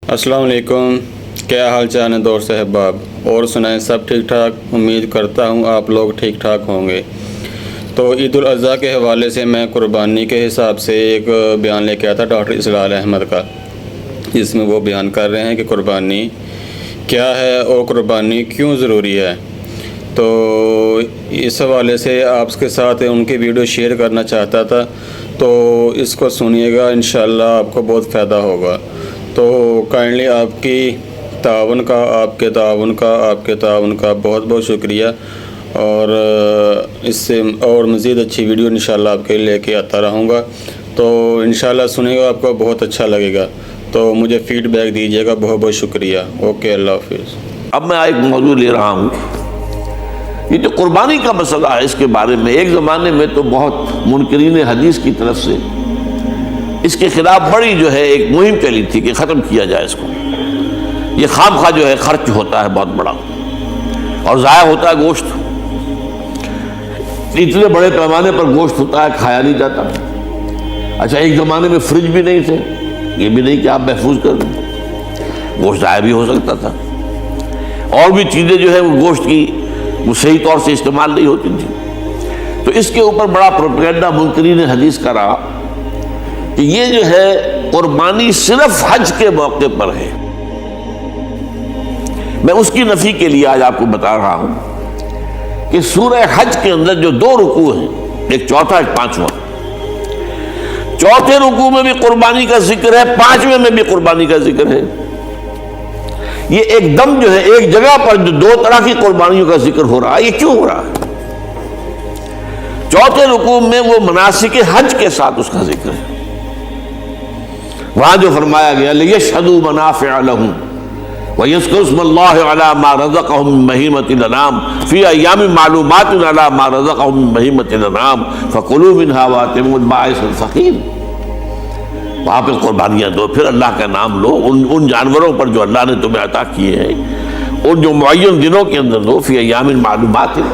अस्सलाम वालेकुम, क्या हाल चाल है दोस्त अहबाब, और सुनाएं सब ठीक ठाक। उम्मीद करता हूँ आप लोग ठीक ठाक होंगे। तो ईद उल अज़हा के हवाले से मैं कुर्बानी के हिसाब से एक बयान लेके आया था डॉक्टर इसलाल अहमद का, जिसमें वो बयान कर रहे हैं कि कुर्बानी क्या है और कुर्बानी क्यों ज़रूरी है। तो इस हवाले से आपके साथ उनकी वीडियो शेयर करना चाहता था, तो इसको सुनिएगा, इंशाअल्लाह आपको बहुत फ़ायदा होगा। तो काइंडली आपकी ताउन का आपके ताउन का बहुत बहुत शुक्रिया, और इससे और मज़ीद अच्छी वीडियो इंशाअल्लाह आपके लिए लेके आता रहूँगा। तो इंशाअल्लाह सुनेगा, आपको बहुत अच्छा लगेगा। तो मुझे फ़ीडबैक दीजिएगा, बहुत बहुत शुक्रिया। ओके, अल्लाह हाफ़िज़। अब मैं एक मौजू ले रहा हूँ, ये जो कुर्बानी का मसला है, इसके बारे में एक ज़माने में तो बहुत मुनकरीन हदीस की तरफ से इसके खिलाफ बड़ी जो है एक मुहिम चली थी कि ख़त्म किया जाए इसको। ये खामखा जो है खर्च होता है बहुत बड़ा, और ज़ाया होता है गोश्त, इतने बड़े पैमाने पर गोश्त होता है, खाया नहीं जाता। अच्छा, एक ज़माने में फ्रिज भी नहीं थे, ये भी नहीं कि आप महफूज कर दें, गोश्त ज़ाया भी हो सकता था, और भी चीज़ें जो है वो गोश्त की वो सही तौर से इस्तेमाल नहीं होती थी। तो इसके ऊपर बड़ा प्रोपेगेंडा मुनकरीन हदीस का रहा कि ये जो है कुर्बानी सिर्फ हज के मौके पर है। मैं उसकी नफी के लिए आज आपको बता रहा हूं कि सूरह हज के अंदर जो दो रुकू हैं, एक चौथा एक पांचवा, चौथे रुकू में भी कुर्बानी का जिक्र है, पांचवें में भी कुर्बानी का जिक्र है। ये एकदम जो है एक जगह पर जो दो तरह की कुर्बानियों का जिक्र हो रहा है, ये क्यों हो रहा है? चौथे रुकू में वो मनासिक हज के साथ उसका जिक्र है। वहां जो फरमाया गया लियशहदू मनाफ़िअ लहुम व यज़कुरू इस्मल्लाहि अला मा रज़क़हुम मिन बहीमतिल अनाम फ़ी अय्यामिन मालूमातिन अला मा रज़क़हुम मिन बहीमतिल अनाम फ़कुलू मिनहा व अतिमुल बाइसल फ़क़ीर। वहाँ पे कुर्बानियाँ दो, फिर अल्लाह का नाम लो, उन जानवरों पर जो अल्लाह ने तुम्हें अता किए हैं, उन जो मुअय्यन दिनों के अंदर दो, फ़ी अय्यामिन मालूमातिन,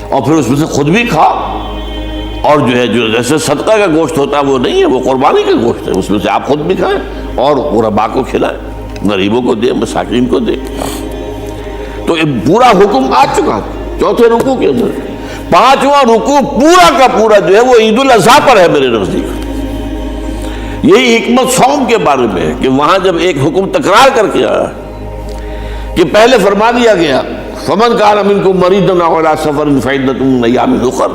और फिर उसमें से खुद भी खाओ, और जो है जो जैसे सदका का गोश्त होता है वो नहीं है, वो कुर्बानी का गोश्त है, उसमें से आप खुद भी खाएं और गुरबा को खिलाएं, गरीबों को दे, मसाकिन को दे। तो ये पूरा हुक्म आ चुका है चौथे रुकू के अंदर। पांचवा रुकू पूरा का पूरा जो है वो ईद उल अज़हा पर है मेरे नजदीक। यही हिकमत सौम के बारे में है कि वहां जब एक हुक्म तकरार करके आया कि पहले फरमा दिया गया फमन कान मिनकुम मरीदन औ अला सफरिन फ़इद्दतुम मिन अय्यामिन उख़र,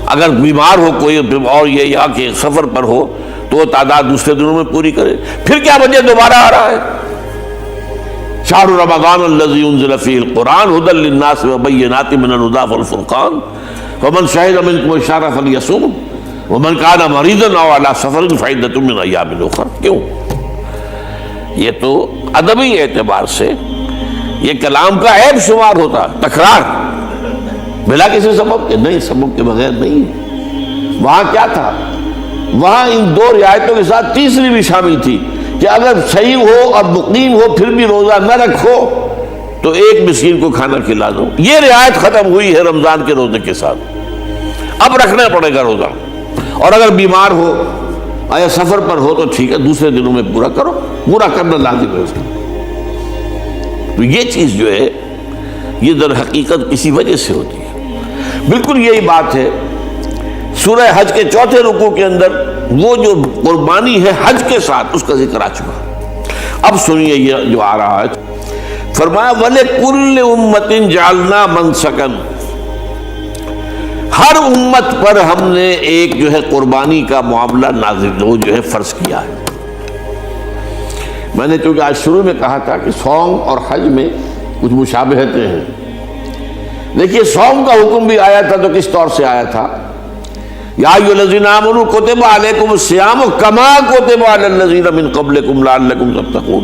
अगर बीमार हो कोई और ये या कि सफर पर हो तो वो तादाद दूसरे दिनों में पूरी करे। फिर क्या वजह दोबारा आ रहा है? शहरु रमज़ान अल्लज़ी उन्ज़िला फ़ीहिल क़ुरआन हुदल लिन्नास व बय्यिनातिन मिनल हुदा वल फ़ुरक़ान फ़मन शहिदा मिनकुम अश-शहरा फ़लयसुम व मन काना मरीदन औ अला सफरिन फ़इद्दतुम मिन अय्यामिन उख़र। क्यों? ये तो अदबी एतबार से ये कलाम का ऐब शुमार होता, तकरार बिला किसी सबब के नहीं, सबब के बगैर नहीं। वहां क्या था? वहां इन दो रियायतों के साथ तीसरी भी शामिल थी कि अगर सही हो और मुकीम हो फिर भी रोजा न रखो तो एक मिस्कीन को खाना खिला दो। ये रियायत खत्म हुई है रमजान के रोजे के साथ, अब रखना पड़ेगा रोजा। और अगर बीमार हो या सफर पर हो तो ठीक है, दूसरे दिनों में पूरा करो, पूरा करना लाजिम है उसका। तो ये चीज जो है ये दर हकीकत किसी वजह से होती है। बिल्कुल यही बात है सूरह हज के चौथे रुकू के अंदर, वो जो कुर्बानी है हज के साथ उसका जिक्र आ चुका। अब सुनिए ये जो आ रहा है, फरमाया वले कुल्ल उम्मतिन जालना मनसकन, हर उम्मत पर हमने एक जो है कुर्बानी का मामला नाज़िल वो जो है फर्ज किया है। मैंने चूंकि आज शुरू में कहा था कि सौम और हज में कुछ मुशाबहतें हैं। देखिए, सौम का हुक्म भी आया था तो किस तौर से आया था? या अय्युहल्लज़ीना आमनू कुतिबा अलैकुमुस्सियामु कमा कुतिबा अलल्लज़ीना मिन क़ब्लिकुम लअल्लकुम तत्तक़ून।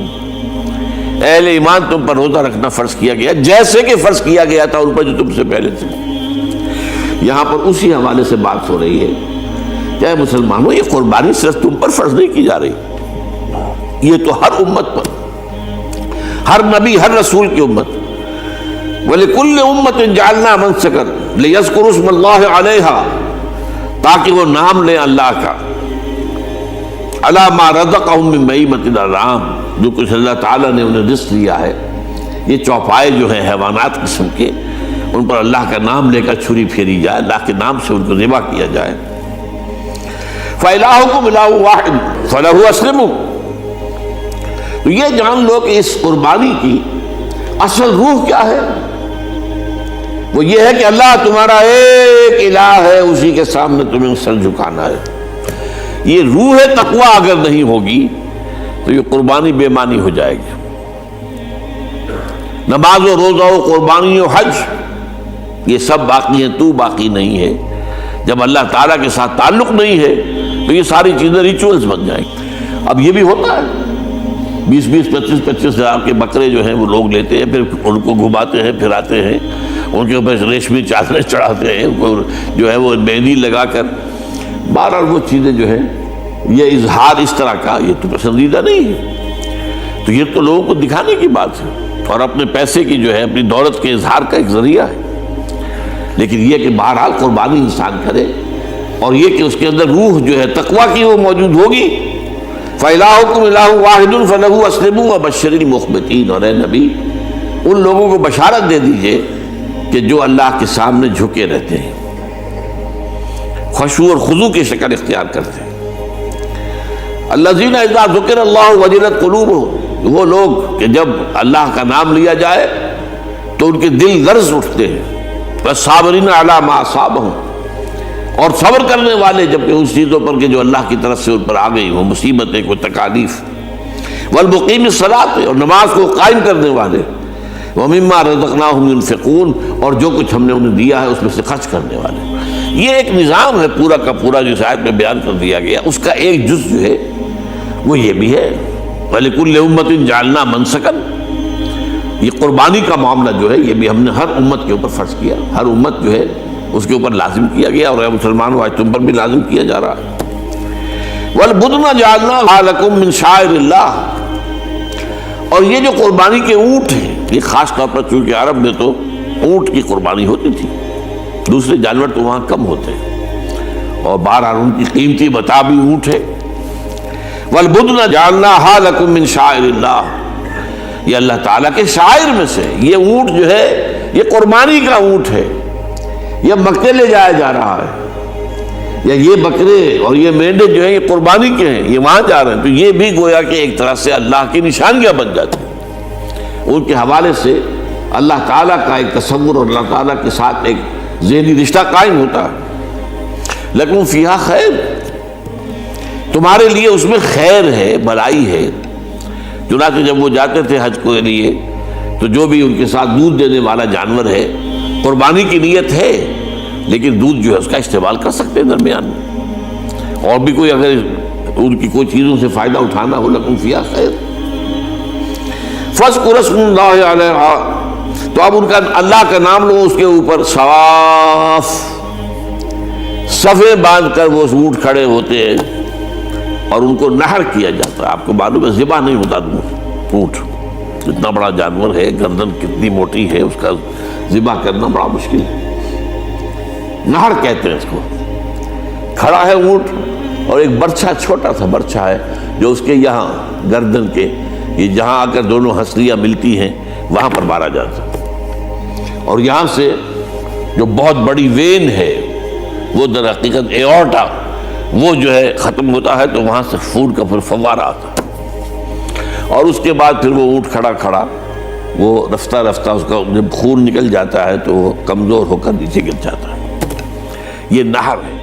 अहले ईमान, तुम पर रोजा रखना फर्ज किया गया जैसे कि फर्ज किया गया था उन पर जो तुमसे पहले थे। यहां पर उसी हवाले से बात हो रही है, क्या मुसलमानों, ये कुर्बानी सिर्फ तुम पर फर्ज नहीं की जा रही, ये तो हर उम्मत पर, हर नबी हर रसूल की उम्मत। वलिकुल्लि उम्मतिन जअलना मनसकन लियज़कुरू इस्मल्लाहि अलैहा, ताकि वो नाम ले अल्लाह का, علی ما رزقہم من بہیمۃ الانعام، جو کچھ اللہ تعالیٰ نے انہیں رزق دیا ہے، یہ چوپائے جو ہیں حیوانات قسم کے، ان پر اللہ کا نام لے کر چھری پھیری جائے، اللہ کے نام سے ان کو ذبح کیا جائے۔ فَإِلَٰهُكُمْ إِلَٰهٌ وَاحِدٌ فَلَهُ أَسْلِمُوا۔ تو یہ جان لو کہ اس قربانی کی اصل روح کیا ہے؟ وہ یہ ہے کہ اللہ تمہارا ایک الہ ہے، اسی کے سامنے تمہیں سر جھکانا ہے۔ یہ روح تقوی اگر نہیں ہوگی تو یہ قربانی بے معنی ہو جائے گی۔ نماز و روزہ و قربانی و حج یہ سب باقی ہیں، تو باقی نہیں ہے۔ جب اللہ تعالیٰ کے ساتھ تعلق نہیں ہے تو یہ ساری چیزیں ریچولز بن جائیں گی۔ اب یہ بھی ہوتا ہے، 20-20 25-25 ہزار کے بکرے جو ہیں وہ لوگ لیتے ہیں، پھر ان کو گھماتے ہیں، پھراتے ہیں، ان کے اوپر ریشمی چادریں چڑھاتے ہیں، ان کو جو ہے وہ مہندی لگا کر، بہرحال وہ چیزیں جو ہیں یہ اظہار اس طرح کا یہ تو پسندیدہ نہیں ہے۔ تو یہ تو لوگوں کو دکھانے کی بات ہے اور اپنے پیسے کی جو ہے اپنی دولت کے اظہار کا ایک ذریعہ ہے۔ لیکن یہ کہ بہرحال قربانی انسان کرے اور یہ کہ اس کے اندر روح جو ہے تقویٰ کی وہ موجود ہوگی۔ فَإِلَٰهُكُمْ إِلَٰهٌ وَاحِدٌ فَلَهُ أَسْلِمُوا وَبَشِّرِ الْمُخْبِتِينَ۔ اور اے نبی ان لوگوں کو بشارت دے دیجئے کہ جو اللہ کے سامنے جھکے رہتے ہیں، خشوع اور خضوع کی شکل اختیار کرتے ہیں۔ الَّذِينَ إِذَا ذُكِرَ اللَّهُ وَجِلَتْ قُلُوبُهُمْ، وہ لوگ کہ جب اللہ کا نام لیا جائے تو ان کے دل لرز اٹھتے ہیں۔ وَالصَّابِرِينَ عَلَىٰ مَا أَصَابَهُمْ، اور صبر کرنے والے جبکہ اس چیزوں پر کہ جو اللہ کی طرف سے ان پر آ گئی، وہ مصیبتیں، کوئی تکالیف۔ والمقیم الصلاۃ، اور نماز کو قائم کرنے والے۔ ومما رزقناہم ينفقون، اور جو کچھ ہم نے انہیں دیا ہے اس میں سے خرچ کرنے والے۔ یہ ایک نظام ہے پورا کا پورا جو آیت میں بیان کر دیا گیا، اس کا ایک جز جو ہے وہ یہ بھی ہے وَلِكُلِّ أُمَّةٍ جَعَلْنَا مَنسَكًا۔ یہ قربانی کا معاملہ جو ہے یہ بھی ہم نے ہر امت کے اوپر فرض کیا، ہر امت جو ہے اس کے اوپر لازم کیا گیا، اور اے مسلمانوں آج تم پر بھی لازم کیا جا رہا ہے۔ وَالْبُدْنَ جَعَلْنَاهَا لَكُم مِّن شَعَائِرِ اللَّهِ، اور یہ جو قربانی کے اونٹ ہیں، یہ خاص طور پر چونکہ عرب میں تو اونٹ کی قربانی ہوتی تھی، دوسرے جانور تو وہاں کم ہوتے ہیں، اور بہرحال ان کی قیمتی متاع بھی اونٹ ہے۔ وَالْبُدْنَ جَعَلْنَاهَا لَكُم مِّن شَعَائِرِ اللَّهِ، یہ اللہ تعالیٰ کے شعائر میں سے یہ اونٹ جو ہے یہ قربانی کا اونٹ ہے، یہ مکے لے جایا جا رہا ہے، یا یہ بکرے اور یہ مینڈے جو ہیں یہ قربانی کے ہیں، یہ وہاں جا رہے ہیں، تو یہ بھی گویا کہ ایک طرح سے اللہ کی نشانیاں بن جاتی ہیں۔ ان کے حوالے سے اللہ تعالیٰ کا ایک تصور اور اللہ تعالیٰ کے ساتھ ایک ذہنی رشتہ قائم ہوتا ہے۔ لیکن فیہا خیر، تمہارے لیے اس میں خیر ہے، بھلائی ہے۔ چنانچہ جب وہ جاتے تھے حج کے لیے تو جو بھی ان کے ساتھ دودھ دینے والا جانور ہے، قربانی کی نیت ہے لیکن دودھ جو ہے اس کا استعمال کر سکتے ہیں درمیان میں، اور بھی کوئی اگر ان کی کوئی چیزوں سے فائدہ اٹھانا ہو، لکم فیہا خیر۔ فاذکروا اسم اللہ علیہا، تو اب ان کا اللہ کا نام لو اس کے اوپر، صواف، صفیں باندھ کر وہ اونٹ کھڑے ہوتے ہیں اور ان کو نحر کیا جاتا ہے۔ آپ کو معلوم ہے ذبح نہیں ہوتا اونٹ، اتنا بڑا جانور ہے، گردن کتنی موٹی ہے، اس کا ذبح کرنا بڑا مشکل ہے۔ نہر کہتے ہیں اس کو۔ کھڑا ہے اونٹ اور ایک برچھا، چھوٹا سا برچھا ہے جو اس کے یہاں گردن کے یہ جہاں آ کر دونوں ہنسلیاں ملتی ہیں وہاں پر مارا جاتا ہے، اور یہاں سے جو بہت بڑی وین ہے وہ در حقیقت ایورٹا، وہ جو ہے ختم ہوتا ہے، تو وہاں سے خون کا پھر فوارہ آتا ہے، اور اس کے بعد پھر وہ اونٹ کھڑا کھڑا وہ رفتہ رفتہ اس کا جب خون نکل جاتا ہے تو وہ کمزور ہو کر نیچے گر جاتا ہے۔ یہ نہر ہے۔